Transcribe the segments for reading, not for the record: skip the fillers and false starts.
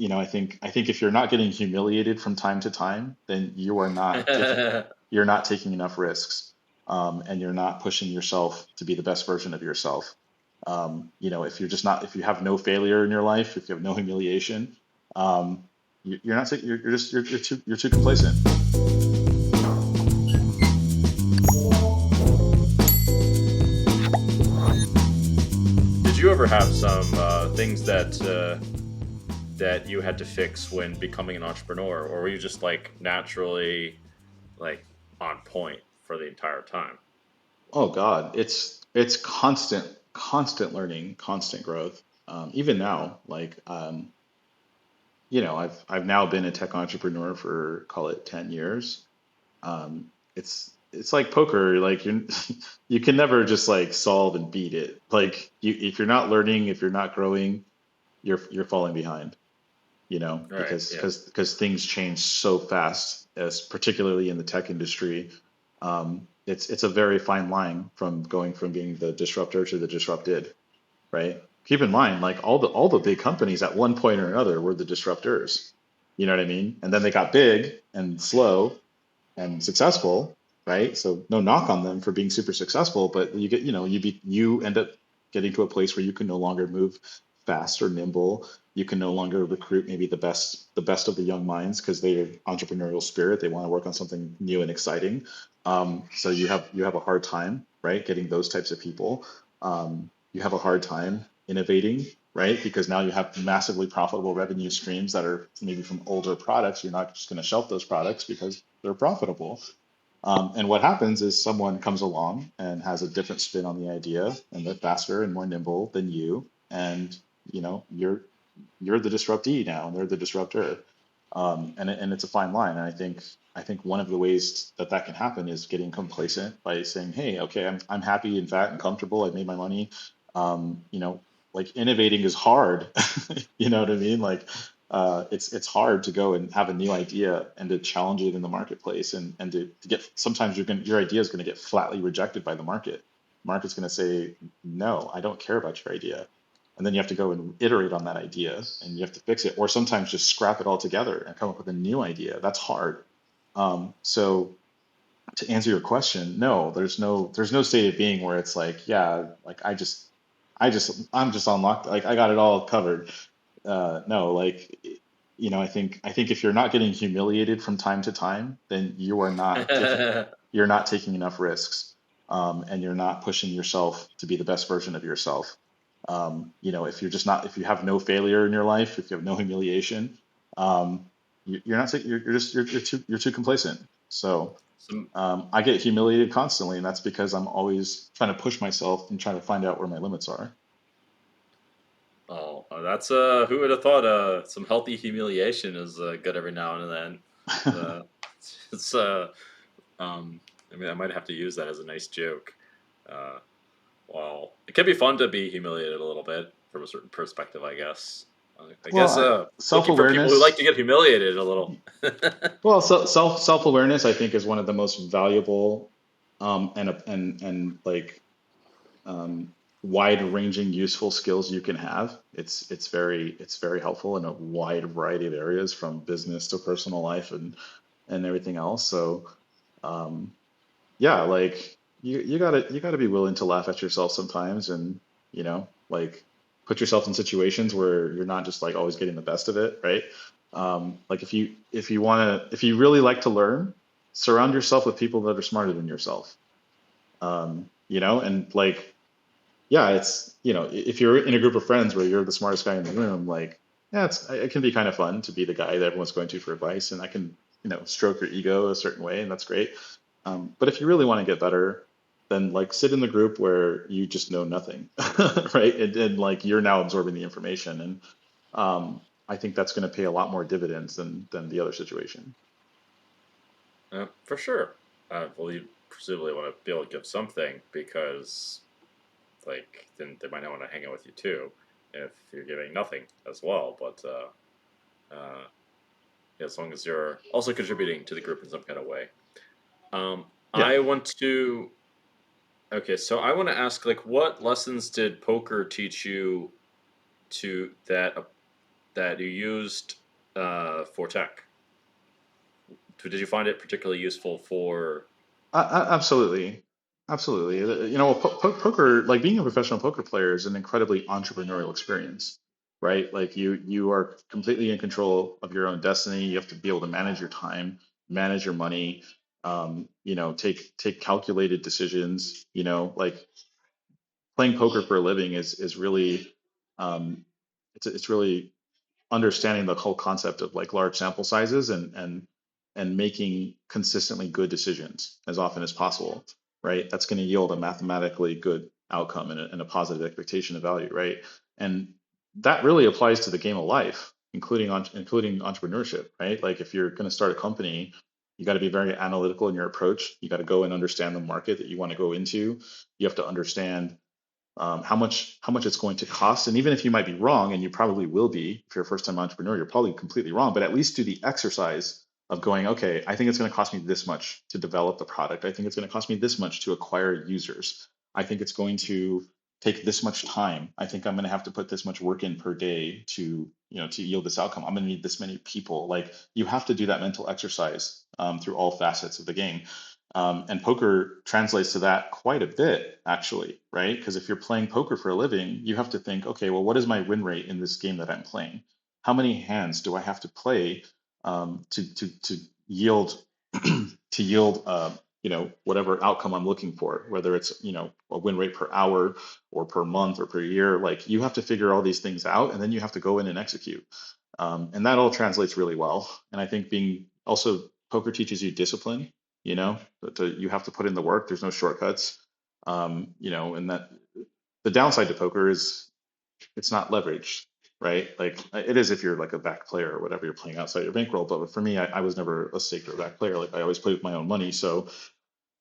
I think if you're not getting humiliated from time to time, then you're not taking enough risks, and you're not pushing yourself to be the best version of yourself. If you have no failure in your life, if you have no humiliation, you're not, you're too complacent. Did you ever have some things that you had to fix when becoming an entrepreneur, or were you just like naturally like on point for the entire time? Oh God, it's constant learning, constant growth. Even now, I've now been a tech entrepreneur for, call it, 10 years. It's like poker, like you you can never just like solve and beat it. Like if you're not learning, if you're not growing, you're falling behind, Right. Yeah. because things change so fast, as particularly in the tech industry. It's a very fine line from going from being the disruptor to the disrupted, right? Keep in mind, like all the big companies at one point or another were the disruptors. You know what I mean? And then they got big and slow and successful, right? So no knock on them for being super successful, but you end up getting to a place where you can no longer move fast or nimble. You can no longer recruit maybe the best of the young minds because they have entrepreneurial spirit. They want to work on something new and exciting. So you have a hard time, right, getting those types of people. You have a hard time innovating, right? Because now you have massively profitable revenue streams that are maybe from older products. You're not just going to shelf those products because they're profitable. And what happens is someone comes along and has a different spin on the idea, and they're faster and more nimble than you, and you're the disruptee now, and they're the disruptor. And it's a fine line. And I think one of the ways that can happen is getting complacent by saying, hey, okay, I'm happy and fat and comfortable. I've made my money. Like innovating is hard. You know what I mean? Like it's hard to go and have a new idea and to challenge it in the marketplace, and to get, sometimes your idea is going to get flatly rejected by the market. Market's going to say, no, I don't care about your idea. And then you have to go and iterate on that idea, and you have to fix it, or sometimes just scrap it all together and come up with a new idea. That's hard. So to answer your question, no, there's no state of being where it's like, yeah, like I'm just unlocked, like I got it all covered. No, like, I think if you're not getting humiliated from time to time, then you're not taking enough risks, and you're not pushing yourself to be the best version of yourself. If you have no failure in your life, if you have no humiliation, you're not you're too complacent. So Some I get humiliated constantly, and that's because I'm always trying to push myself and trying to find out where my limits are. Oh, that's who would have thought some healthy humiliation is good every now and then. Uh, it's I mean, I might have to use that as a nice joke. Uh, well, it can be fun to be humiliated a little bit from a certain perspective, I guess. I Well, guess looking for people who like to self-awareness. get humiliated a little. Well, self-awareness, I think, is one of the most valuable, and like, um, wide-ranging, useful skills you can have. It's very helpful in a wide variety of areas, from business to personal life and everything else. So, um, yeah, like you gotta be willing to laugh at yourself sometimes, and like put yourself in situations where you're not just like always getting the best of it, right? Like if you really like to learn, surround yourself with people that are smarter than yourself. And like, yeah, if you're in a group of friends where you're the smartest guy in the room, like, yeah, it can be kind of fun to be the guy that everyone's going to for advice, and I can, stroke your ego a certain way, and that's great. But if you really want to get better, then like sit in the group where you just know nothing, right? And like you're now absorbing the information, and I think that's going to pay a lot more dividends than the other situation. For sure. Well, you presumably want to be able to give something because, like, then they might not want to hang out with you too if you're giving nothing as well. But uh, yeah, as long as you're also contributing to the group in some kind of way. Um, Yeah. I want to. Okay, so I want to ask, like, what lessons did poker teach you to that you used for tech? Did you find it particularly useful for? Absolutely, absolutely. You know, poker, like being a professional poker player, is an incredibly entrepreneurial experience, right? Like you are completely in control of your own destiny. You have to be able to manage your time, manage your money, you know, take calculated decisions. You know, like playing poker for a living is really, um, it's really understanding the whole concept of like large sample sizes and making consistently good decisions as often as possible, right? That's going to yield a mathematically good outcome and a positive expectation of value, right? And that really applies to the game of life, including entrepreneurship, right? Like if you're going to start a company, you got to be very analytical in your approach. You got to go and understand the market that you want to go into. You have to understand how much it's going to cost. And even if you might be wrong, and you probably will be if you're a first time entrepreneur, you're probably completely wrong. But at least do the exercise of going, okay, I think it's going to cost me this much to develop the product. I think it's going to cost me this much to acquire users. I think it's going to take this much time. I think I'm going to have to put this much work in per day to yield this outcome. I'm going to need this many people. Like you have to do that mental exercise through all facets of the game. And poker translates to that quite a bit, actually, right? Because if you're playing poker for a living, you have to think, okay, well, what is my win rate in this game that I'm playing? How many hands do I have to play to yield to yield whatever outcome I'm looking for, whether it's a win rate per hour or per month or per year. Like you have to figure all these things out, and then you have to go in and execute. And that all translates really well. And I think being also poker teaches you discipline, you have to put in the work. There's no shortcuts. And that the downside to poker is it's not leveraged, right? Like it is if you're like a back player or whatever, you're playing outside your bankroll. But for me, I was never a stake or a back player. Like I always played with my own money. So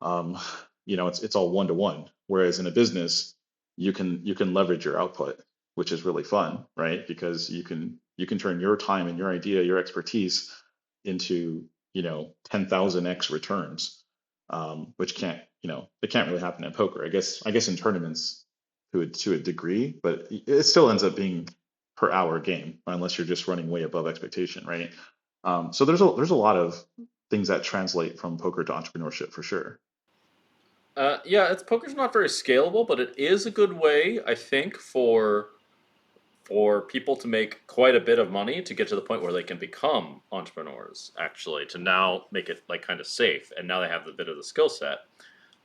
um, it's all one to one. Whereas in a business, you can leverage your output, which is really fun, right? Because you can turn your time and your idea, your expertise into 10,000x returns, which it can't really happen in poker. I guess in tournaments to a degree, but it still ends up being per hour game unless you're just running way above expectation, right? So there's a lot of things that translate from poker to entrepreneurship for sure. Yeah, it's poker's not very scalable, but it is a good way, I think, for people to make quite a bit of money to get to the point where they can become entrepreneurs. Actually, to now make it like kind of safe, and now they have a bit of the skill set.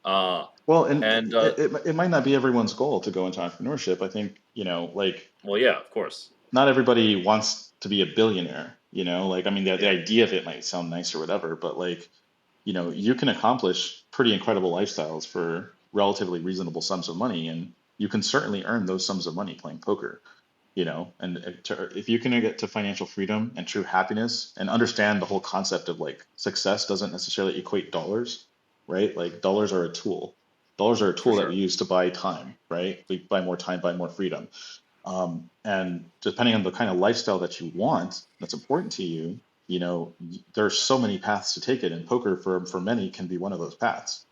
Uh, Well, and and it might not be everyone's goal to go into entrepreneurship. I think, like well, yeah, of course, not everybody wants to be a billionaire, like I mean the yeah, idea of it might sound nice or whatever, but like, you can accomplish pretty incredible lifestyles for relatively reasonable sums of money, and you can certainly earn those sums of money playing poker, and if you can get to financial freedom and true happiness and understand the whole concept of like success doesn't necessarily equate dollars, right? Like dollars are a tool. Dollars are a for tool that we sure. use to buy time, right? We buy more time, buy more freedom. And depending on the kind of lifestyle that you want, that's important to you, there's so many paths to take it, and poker for many can be one of those paths.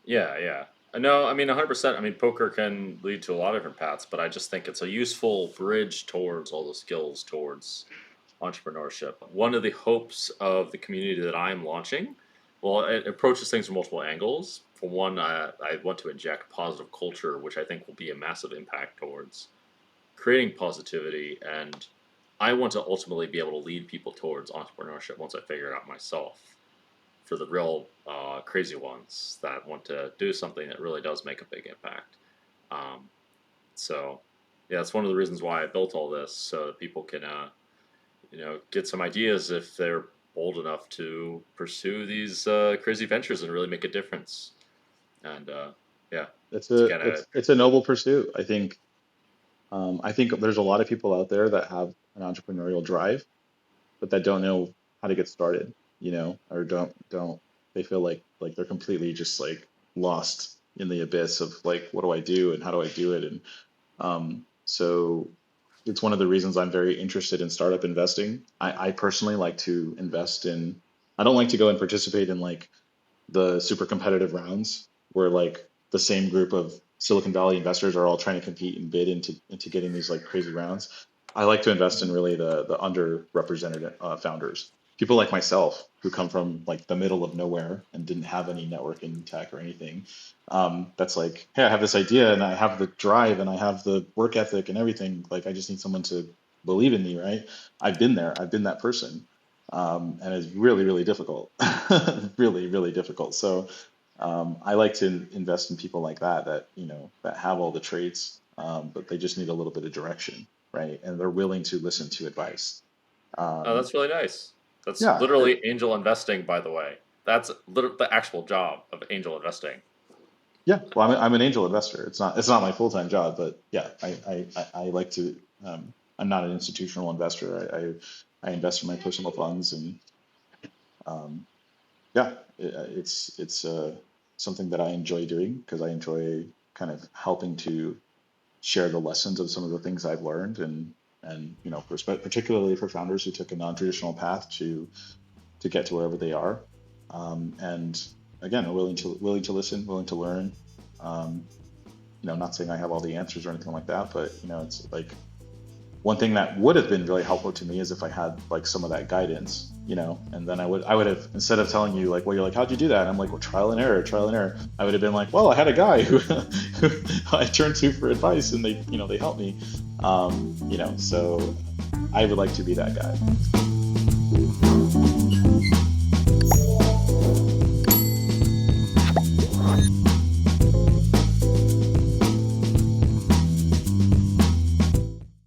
Yeah, yeah. No, I mean 100%. I mean, poker can lead to a lot of different paths, but I just think it's a useful bridge towards all the skills towards entrepreneurship. One of the hopes of the community that I'm launching, well, it approaches things from multiple angles. For one, I want to inject positive culture, which I think will be a massive impact towards creating positivity. And I want to ultimately be able to lead people towards entrepreneurship once I figure it out myself for the real crazy ones that want to do something that really does make a big impact. Um, so, yeah, that's one of the reasons why I built all this so that people can, get some ideas if they're bold enough to pursue these crazy ventures and really make a difference. And yeah, It's to a get at it's it. it's a noble pursuit. I think there's a lot of people out there that have an entrepreneurial drive, but that don't know how to get started, or don't they feel like they're completely just like lost in the abyss of like what do I do and how do I do it? And so it's one of the reasons I'm very interested in startup investing. I personally like to invest in, I don't like to go and participate in like the super competitive rounds where like the same group of Silicon Valley investors are all trying to compete and bid into getting these like crazy rounds. I like to invest in really the underrepresented founders, people like myself who come from like the middle of nowhere and didn't have any networking tech or anything. That's like, hey, I have this idea and I have the drive and I have the work ethic and everything. Like, I just need someone to believe in me, right? I've been there. I've been that person, and it's really, really difficult, really, really difficult. So I like to invest in people like that, that, that have all the traits, but they just need a little bit of direction, right? And they're willing to listen to advice. Oh, Um, that's really nice. That's yeah, literally angel investing, by the way. That's literally the actual job of angel investing. yeah. Well, I'm an angel investor. It's not my full-time job, but yeah, I like to. I'm not an institutional investor. I invest in my personal funds, and um, yeah, it's something that I enjoy doing because I enjoy kind of helping to share the lessons of some of the things I've learned, and particularly for founders who took a non-traditional path to get to wherever they are, and again are willing to listen, willing to learn. um, Not saying I have all the answers or anything like that, but it's like one thing that would have been really helpful to me is if I had like some of that guidance, and then I would have, instead of telling you like, well, you're like, how'd you do that? And I'm like, well, trial and error. I would have been like, well, I had a guy who I turned to for advice, and they helped me. So I would like to be that guy.